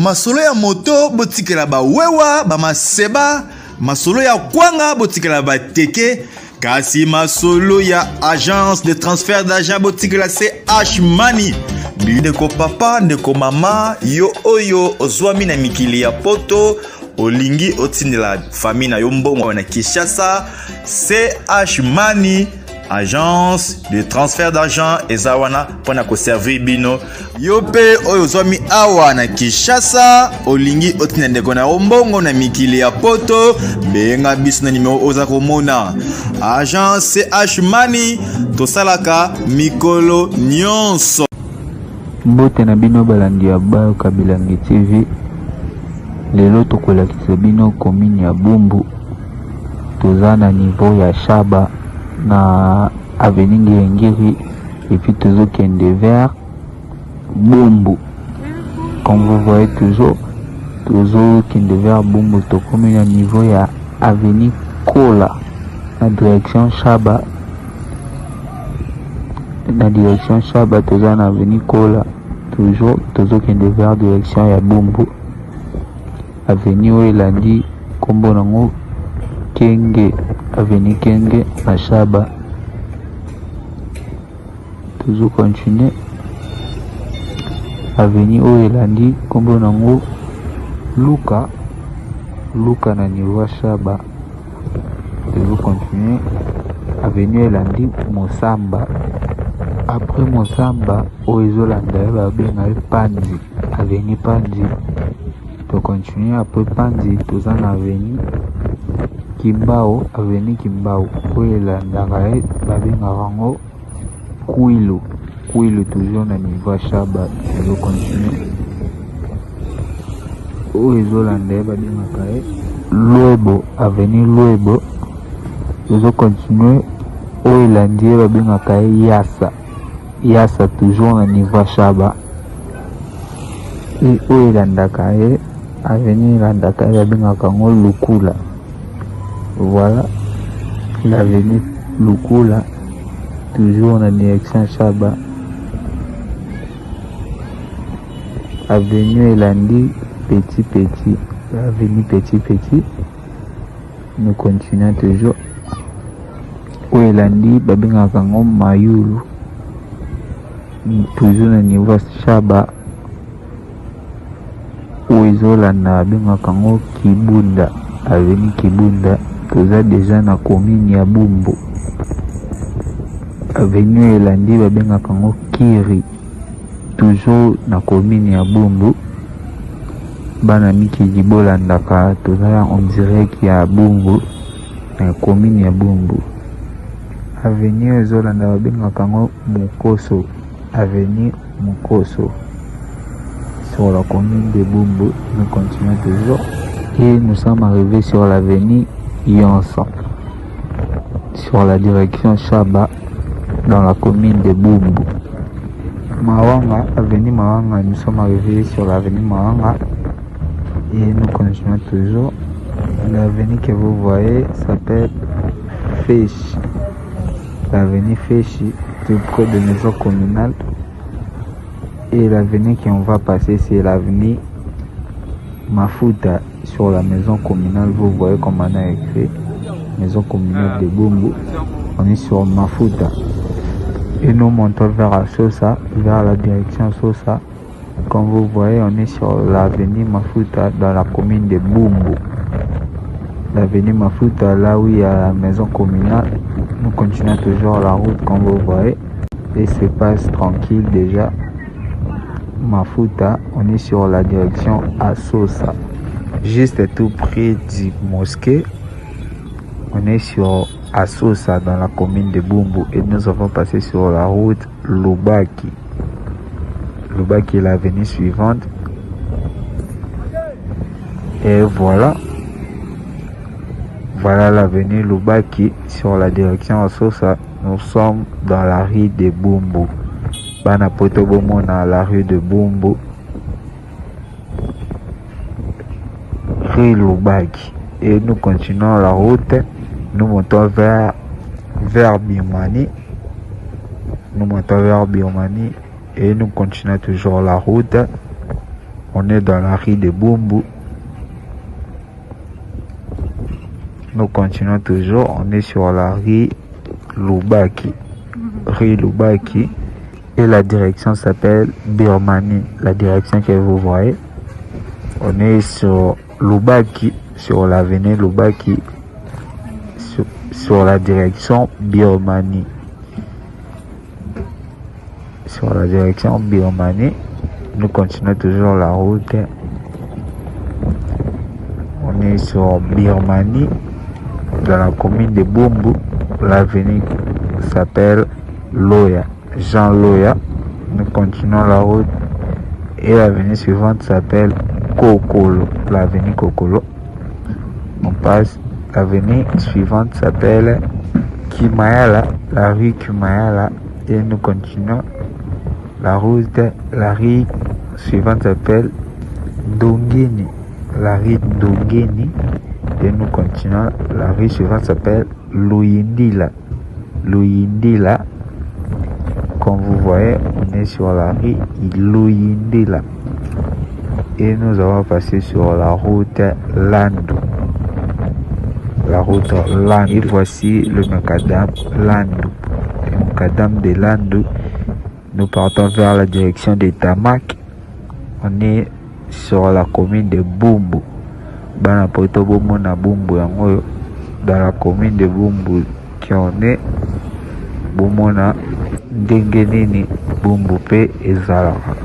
masolo ya moto botikela ba wewa ba maseba, masolo ya kwanga botikela ba teke, kasi masolo ya agence de transfert d'argent botikela CH Money. Ndeko papa, ndeko mama, yo oyo ozwami na mikili ya poto, olingi otindela famille na yo mbongo na Kinshasa, CH Money, agence de transfert d'argent ezawana pona ko servir bino. Yo pe oyo ozwami awa na Kinshasa, olingi otindela ndeko na mbongo na mikili ya poto, benga biso na numéro oza komona. Agence CH Money, tosalaka mikolo nyonso. Mbote na bino balandi ya Bayo Kabilangi TV. Lelo tokolakisa bino komini ya Bumbu. Toza na niveau ya Shaba na avenue Ngiri et puis tozokende vers Bumbu. Comme vous voyez toujours, tozokende vers Bumbu, tokomi na niveau ya avenue Kola na direction Shaba. Na direction Shaba toza na avenue Kola, toujours tozokende vers direction ya Bumbu. Avenue oyo elandi kombo nango Kenge, avenue Kenge na Shaba. Toujours continuer. Avenue oyo elandi kombo nango Luka na niveau ya Shaba. Toujours continuer. Avenue elandi Mosamba. Après Mosamba, oyo ezolanda babenga Panzi, avenue Panzi. To continuer après Panzi, toza na avenue Kimbao, avenue Kimbao. Oyo elandaka babenga rango Kwilu, toujours na niveau ya Shaba. To continuer. Oyo ezolanda babengaka Luebo, avenue Luebo. To continuer. Oyo elandi babengaka Yasa, toujours na niveau ya Shaba. Et oyo elandaka avenue elandaka babengaka ngo Lukula. Voilà, l'avenue Lukula, toujours na direction Shaba. Avenue elandi Petit, avenue Petit. Nous continuons toujours. Oyo elandi babengaka ngo Mayulu, toujours na niveau ya Shaba. Oyo ezolanda babengaka ngo Kibunda, avenue Kibunda. Toza deja na commune ya Bumbu. Avenue elandi babengaka ngo Kiri, toujours na commune ya Bumbu. Bana mikili bolandaka toza en direct ya Bumbu na commune ya Bumbu. Avenue ezolanda babengaka ngo Mukoso, avenue Mukoso, sur la commune de Bumbu. Nous continuons toujours et nous sommes arrivés sur l'avenue Yonson, sur la direction Shaba, dans la commune de Bumbu. Mawanga, avenue Mawanga, nous sommes arrivés sur l'avenue Mawanga et nous continuons toujours. L'avenue que vous voyez s'appelle Feshi. L'avenue Feshi, tout près de maison communale. Et l'avenue qu'on va passer, c'est l'avenue Mafuta, sur la maison communale. Vous voyez comme on a écrit maison communale de Bumbu. On est sur Mafuta. Et nous montons vers Sosa, vers la direction Sosa. Comme vous voyez, on est sur l'avenue Mafuta dans la commune de Bumbu. L'avenue Mafuta, là où il y a la maison communale. Nous continuons toujours la route comme vous voyez. Et se passe tranquille déjà. Mafuta, on est sur la direction à Sosa. Juste tout près du mosquée. On est sur Asosa dans la commune de Bumbu. Et nous avons passé sur la route Lubaki. Lubaki est l'avenue suivante. Et voilà. Voilà l'avenue Lubaki sur la direction Asosa. Nous sommes dans la rue de Bumbu. Bana poto bomona la rue de Bumbu. Rue Lubaki. Et nous continuons la route. Nous montons vers Birmanie. Nous montons vers Birmanie. Et nous continuons toujours la route. On est dans la rue de Bumbu. Nous continuons toujours. On est sur la rue Lubaki. Rue Lubaki. Et la direction s'appelle Birmanie. La direction que vous voyez. On est sur Lubaki. Sur l'avenue Lubaki. Sur la direction Birmanie. Sur la direction Birmanie. Nous continuons toujours la route. On est sur Birmanie, dans la commune de Bumbu. L'avenue s'appelle Loya, Jean Loya. Nous continuons la route et l'avenue suivante s'appelle Kokolo, l'avenue Kokolo. On passe, l'avenue suivante s'appelle Kimayala, la rue Kimayala, et nous continuons la route. La rue suivante s'appelle Dongeni, la rue Dongeni, et nous continuons. La rue suivante s'appelle Luyindila, Luyindila. Comme vous voyez, on est sur la rue Luyindila et nous allons passer sur la route Landu, la route Landu. Et voici le macadam Landu, le macadam de Landu. Nous partons vers la direction de Tamak. On est sur la commune de Bumbu. Bana poto bomo na Bumbu yango dans la commune de Bumbu qui on est bomo na ndenge nini Bumbu pe ezalaka.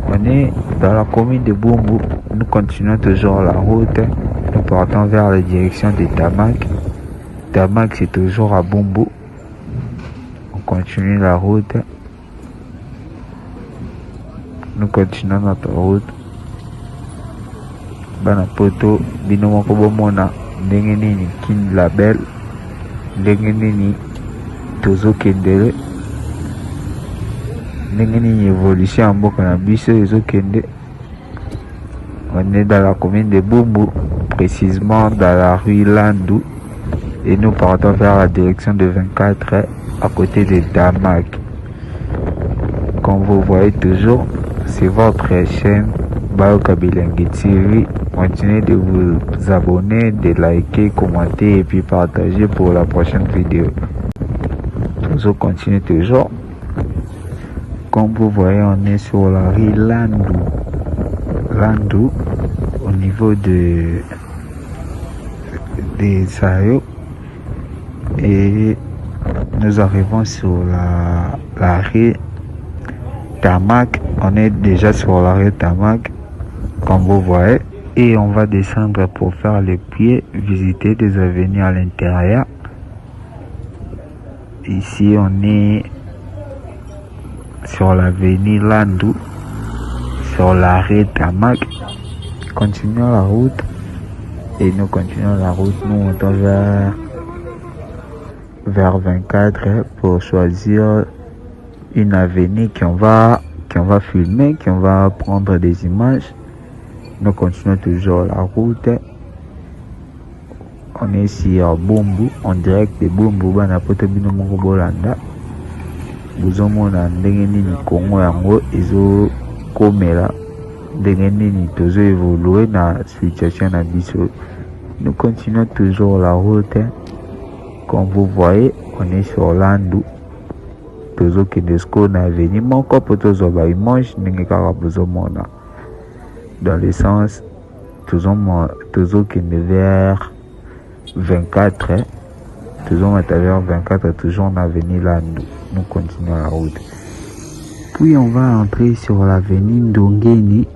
On est dans la commune de Bumbu. Nous continuons toujours la route. Nous partons vers la direction de Tamak. Tamak c'est toujours à Bumbu. On continue la route. Nous continuons notre route. Bana poto bino moko bomona ndenge nini kin label, ndenge nini tozokendele, ndenge nini évolution ya mboka na biso ezokende. On est dans la commune de Bumbu, précisément dans la rue Landu, et nous partons vers la direction de 24 à côté de Damak. Comme vous voyez toujours, c'est votre chaîne Bayoka Bilengi TV. Continuez de vous abonner, de liker, commenter et puis partager pour la prochaine vidéo. Toujours continuez toujours. Comme vous voyez, on est sur la rue Landu. Landu, au niveau des Sayo. Et nous arrivons sur la rue Tamak. On est déjà sur la rue Tamak, comme vous voyez. Et on va descendre pour faire les pieds, visiter des avenues à l'intérieur. Ici, on est sur l'avenue Landu, sur l'arrêt Tamak. Continuons la route. Et nous continuons la route. Nous montons vers 24 pour choisir une avenue qu'on va filmer, qu'on va prendre des images. Nous continuons toujours la route. On est sur Bumbu, en direct de Bumbu. Bana poto bino moko bolanda. Bozomona ndenge nini Congo yango ezo komela, ndenge nini tozo évoluer na situation na biso. Nous continuons toujours la route. Comme vous voyez, on est sur Landu. Tozo Kinesko na avenue moko poto zo ba image ndenge kaka bozomona. Dans le sens toujours qui est vers 24, toujours vers 24, toujours en avenue Landu. Nous continuons la route. Puis on va entrer sur l'avenue Ndongeni.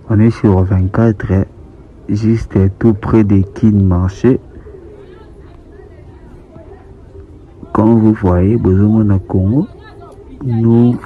On est sur 24, juste tout près de Kin Marché. Comme vous voyez, Bozomona Congo, nous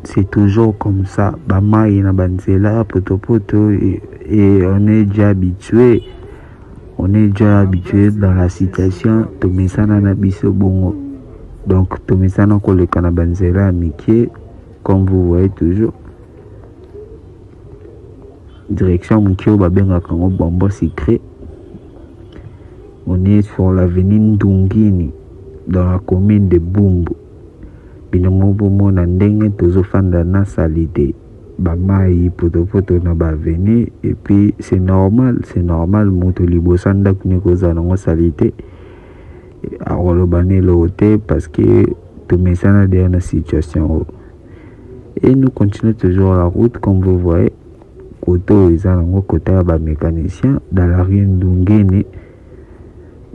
c'est toujours comme ça. Bama ina banzela poto et on est déjà habitué. On est déjà habitué dans la situation. Tomesana na biso bongo. Donc tomesana koleka na banzela mikie, comme vous voyez toujours. Direction Mukio Babenga Kango Bombo Secret. On est sur l'avenue Ndongeni, dans la commune de Bumbu. Binomo bomo na ndenge tozofanda na salite bamai poto na baveni. Et puis c'est normal moto liboso ndako ni kozala nango salite akoloba nelo te parce que tomesana derrière na situation. Et nous continuons toujours la route comme vous voyez. Côté eza nango côté ya ba mécanicien dans la rue Ndungeni.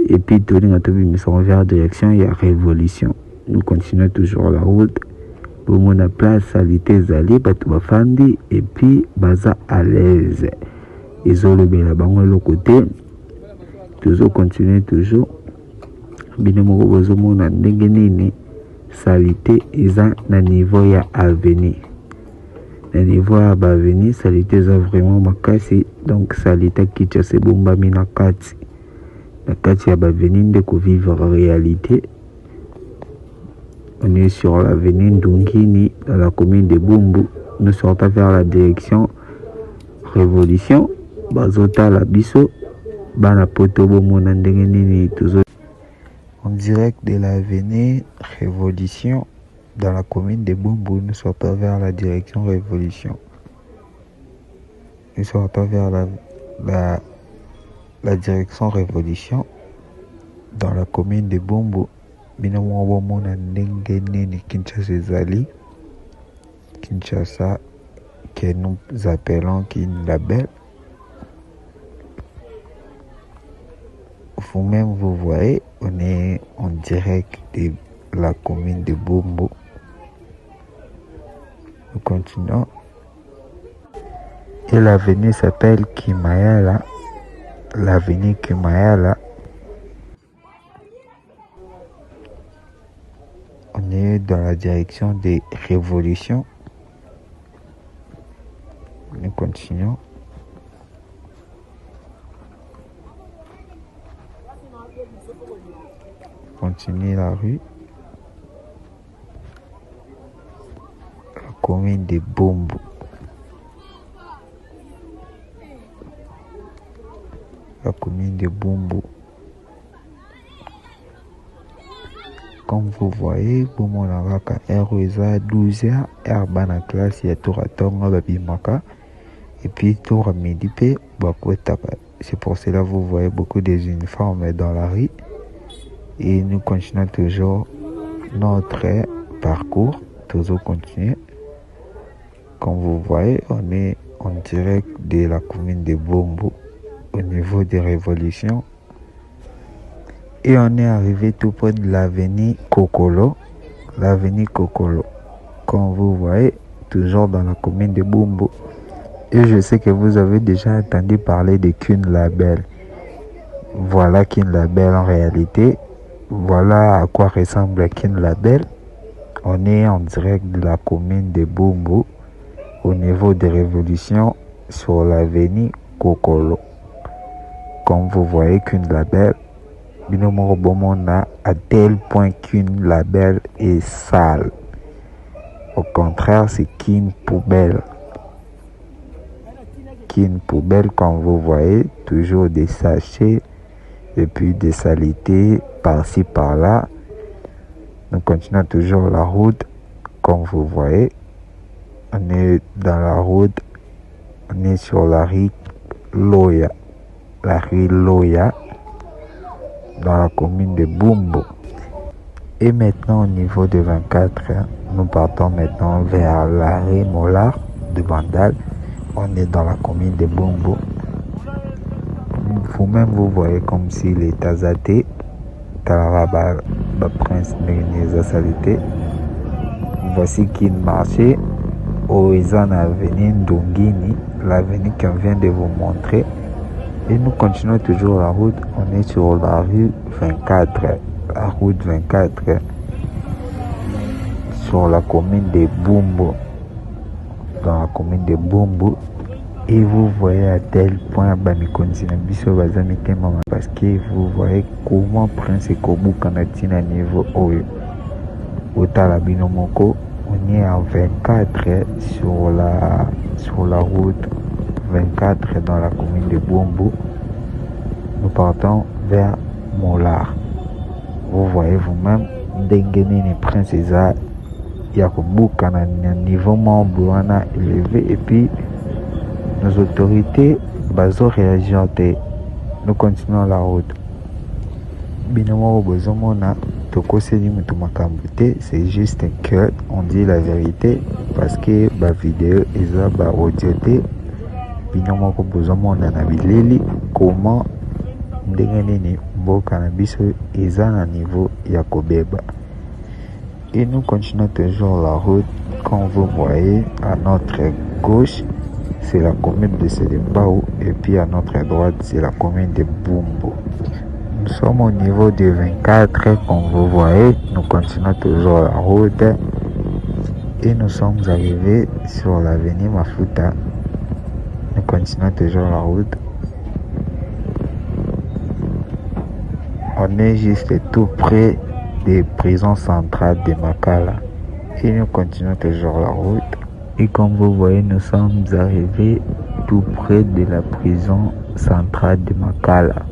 Et puis tolinga tobimisa vers direction ya Révolution. Nous continuons toujours la route. Pour mon place salite ezali bato bafandi et puis baza à l'aise. Ezolobela bango le côté. Toujours continuer toujours. Bino moko bozomona ndenge nini salite eza na niveau ya avenir. Na niveau ya baveni salite eza vraiment makasi. Donc salite kicha se bombami na kati. Na kati ya baveni ndeko vivre réalité. On est sur l'avenue Ndungini dans la commune de Bumbu. Nous sortons vers la direction Révolution. Bazota la biso. Bana potobo mona ndenge nini toujours. En direct de l'avenue Révolution dans la commune de Bumbu, nous sortons vers la direction Révolution. Nous sortons vers la direction Révolution dans la commune de Bumbu. Bino mona ndenge nini Kinshasa ezali. Kinshasa que nous appelons Kinlabel. Vous-même vous voyez, on est en direct de la commune de Bumbu. Nous continuons. Et l'avenue s'appelle Kimayala. L'avenue Kimayala. On est dans la direction des révolutions. Nous continuons. Continuer la rue. La commune de Bumbu. La commune de Bumbu. Comme vous voyez, pour mon avaka RESA 12h, Herbana classe, il y a tour à Tonga, Babimaka. Et puis tour à midi, c'est pour cela que vous voyez beaucoup des uniformes dans la rue. Et nous continuons toujours notre parcours, toujours continuer. Comme vous voyez, on est en direct de la commune de Bumbu au niveau des révolutions. Et on est arrivé tout près de l'avenue Kokolo. L'avenue Kokolo. Comme vous voyez, toujours dans la commune de Bumbu. Et je sais que vous avez déjà entendu parler de Kinlabel. Voilà Kinlabel en réalité. Voilà à quoi ressemble Kinlabel. On est en direct de la commune de Bumbu au niveau des révolutions sur l'avenue Kokolo. Comme vous voyez Kinlabel, Binomo Bomona à tel point Kinlabel est sale. Au contraire, c'est Kin Poubelle. Kin Poubelle, comme vous voyez, toujours des sachets et puis des saletés par-ci par-là. Nous continuons toujours la route, comme vous voyez. On est dans la route, on est sur la rue Loya. La rue Loya, dans la commune de Bumbu. Et maintenant au niveau de 24, nous partons maintenant vers l'arrêt Mollard de Bandal. On est dans la commune de Bumbu. Vous-même vous voyez comme si les Tazate, Talaraba, Prince Nénéza Salité. Voici qu'il marchait au Ezan Avenue Ndungini, l'avenue qu'on vient de vous montrer. Et nous continuons toujours la route. On est sur la rue 24. La route 24. Sur la commune de Bumbu. Dans la commune de Bumbu. Et vous voyez à tel point parce que vous voyez comment Prince Kobu Kanatina niveau Oyo. Otalabino-moko. On est en 24 sur la route 24 dans la commune de Bumbu. Nous partons vers Mollard. Vous voyez vous-même Dengenene Princesa ya kobuka na niveau moko wana élevé, et puis nos autorités bazo réagir te. Nous continuons la route. Bino moko bozomona tokoseli mutu makambo te, c'est juste que on dit la vérité parce que ba vidéo eza ba audio te. Bino moko bozomona na bileli comment ndenge nini mboka na biso eza na niveau ya kobeba. Et nous continuons toujours la route. Comme vous voyez, à notre gauche, c'est la commune de Selembao, et puis à notre droite, c'est la commune de Bumbu. Nous sommes au niveau de 24, comme vous voyez. Nous continuons toujours la route et nous sommes arrivés sur l'avenue Mafuta. Nous continuons toujours la route. On est juste tout près des prisons centrales de Makala et nous continuons toujours la route. Et comme vous voyez, nous sommes arrivés tout près de la prison centrale de Makala.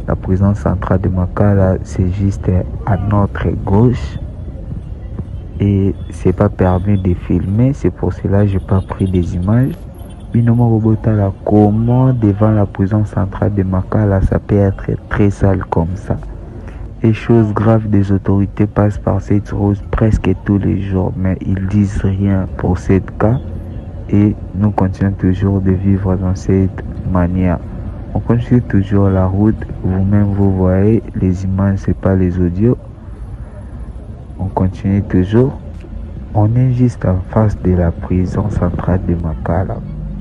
La prison centrale de Makala, c'est juste à notre gauche et c'est pas permis de filmer, c'est pour cela que j'ai pas pris des images. Binomo Robotala, comment devant la prison centrale de Makala, ça peut être très sale comme ça. Les choses graves des autorités passent par cette route presque tous les jours, mais ils disent rien pour ce cas et nous continuons toujours de vivre dans cette manière. On continue toujours la route, vous-même vous voyez, les images c'est pas les audios. On continue toujours. On est juste en face de la prison centrale de Makala.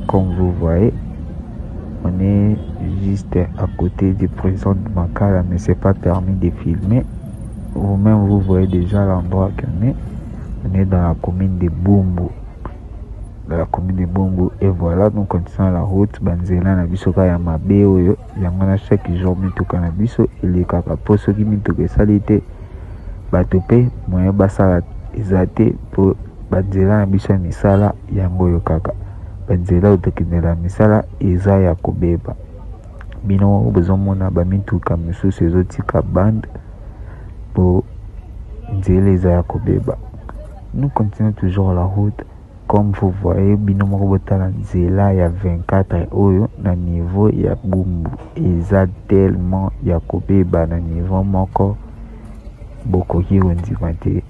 Comme vous voyez, on est juste à côté des prisons de Makala, mais c'est pas permis de filmer. Vous-même vous voyez déjà l'endroit qu'on est. On est dans la commune de Bumbu. Dans la commune de Bumbu. Et voilà, nous continuons la route. Banzela na biso ka ya mabe oyo. Yangana chaque jour mituka na biso. Ele kaka poso ki mituka esalite. Bato pe moyen basala ezate po banzela na biso misala yango yo kaka. Banzela otokendela misala eza ya kobeba. Bino bozomona bamituka misusu ezotika bande po nzela eza ya kobeba. Nous continuons toujours la route. Comme vous voyez, bino moko botala nzela ya 24 oyo na niveau ya Bumbu eza tellement ya kobeba na niveau moko bokoki kondima te.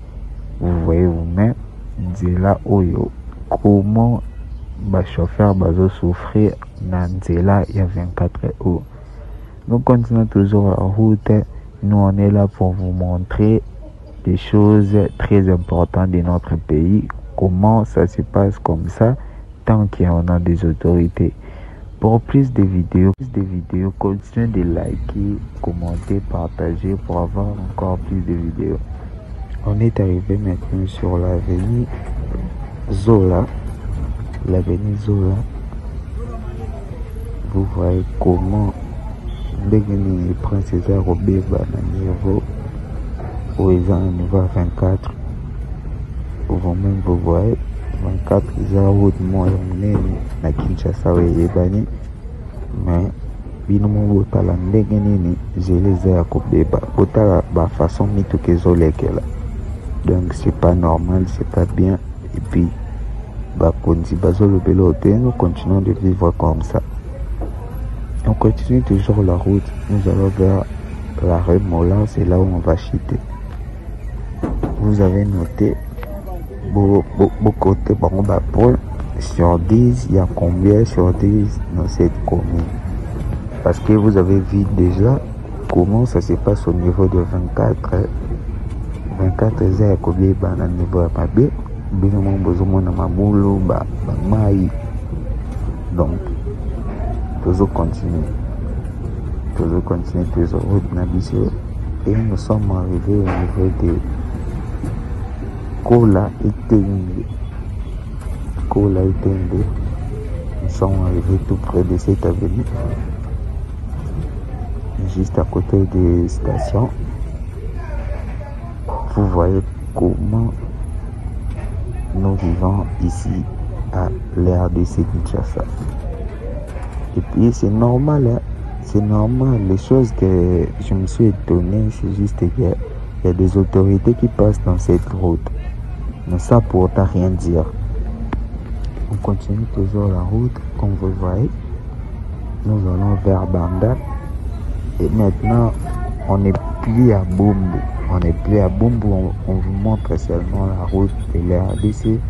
Vous voyez vous-même nzela oyo comment ba chauffeur bazo souffrir na nzela ya 24 euro. Nous continuons toujours la route. Nous on est là pour vous montrer des choses très importantes de notre pays, comment ça se passe comme ça tant qu'on a des autorités. Pour plus de vidéos, continuez de liker, commenter, partager pour avoir encore plus de vidéos. On est arrivé maintenant sur l'avenue Zola. L'avenue Zola, vous voyez comment les princes César Robeba na niveau où ils ont niveau 24. Vous-même vous voyez 24 ils ont route moya munene na Kinshasa weyebani, mais bino mo botala ndenge nini zele za ya kobeba botala ba façon mituka ezolekela. Donc c'est pas normal, c'est pas bien. Et puis nous continuons de vivre comme ça. On continue toujours la route. Nous allons vers l'arrêt Mola, c'est là où on va chuter. Vous avez noté côté sur 10, il y a combien sur 10 dans cette commune? Parce que vous avez vu déjà comment ça se passe au niveau de 24. 24 heures combien à niveau à Mabé. Donc toujours continuer toujours route nabissé et nous sommes arrivés au niveau de Kola Etende. Nous sommes arrivés tout près de cette avenue, juste à côté des stations. Vous voyez comment nous vivons ici à l'ère de Kinshasa. Et puis c'est normal, hein? C'est normal. Les choses que je me suis étonné, c'est juste qu'il y a des autorités qui passent dans cette route. Mais ça pour autant rien dire. On continue toujours la route, comme vous voyez. Nous allons vers Banda. Et maintenant, on n'est plus à Bumbu. On vous montre seulement la route de l'RDC.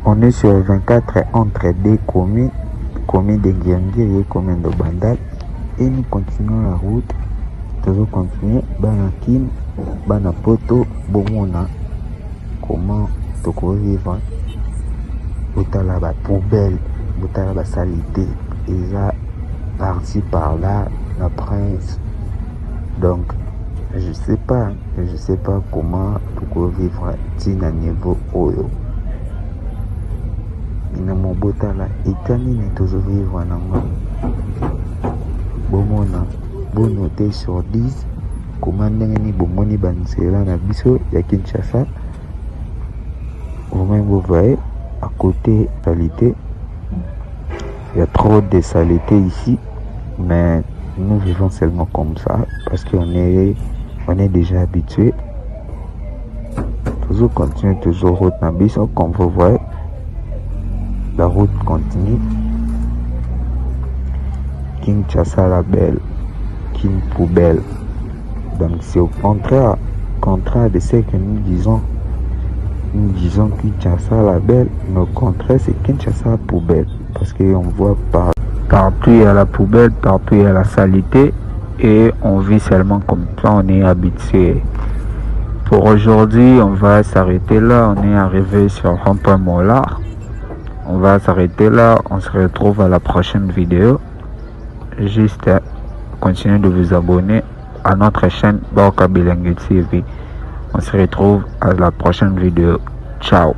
On est sur 24 entre deux communes de Ngirngiri et commune de Banda. Et nous continuons la route. Toujours continuer. Banakim, Banapoto, Bomona. Comment tu peux vivre? Botala ba poubelle, botala ba salité. Et là, par-ci par-là, la prince. Donc, je sais pas comment tu peux vivre tina niveau oyo. Ina mo botala etani ne toujours vivre nango. Bomona, bon noté sur 10. Comment ndenge bomoni bansela na biso ya Kinshasa. Au même vous voyez, à côté salité, il y a trop de saleté ici, mais nous vivons seulement comme ça parce qu'on est déjà habitué. Toujours continue, toujours route Nabiso, comme vous voyez, la route continue. Kinshasa la belle, King poubelle. Donc c'est au contraire de ce que nous disons. Nous disons Kinshasa la belle, mais au contraire c'est Kinshasa poubelle. Parce qu'on voit partout il y a la poubelle, partout il y a la saleté. Et on vit seulement comme ça, on est habitué. Pour aujourd'hui, on va s'arrêter là. On est arrivé sur Rond-Point Mollard. On va s'arrêter là. On se retrouve à la prochaine vidéo. Juste continuez de vous abonner à notre chaîne Baoka Bilingue TV. On se retrouve à la prochaine vidéo. Ciao.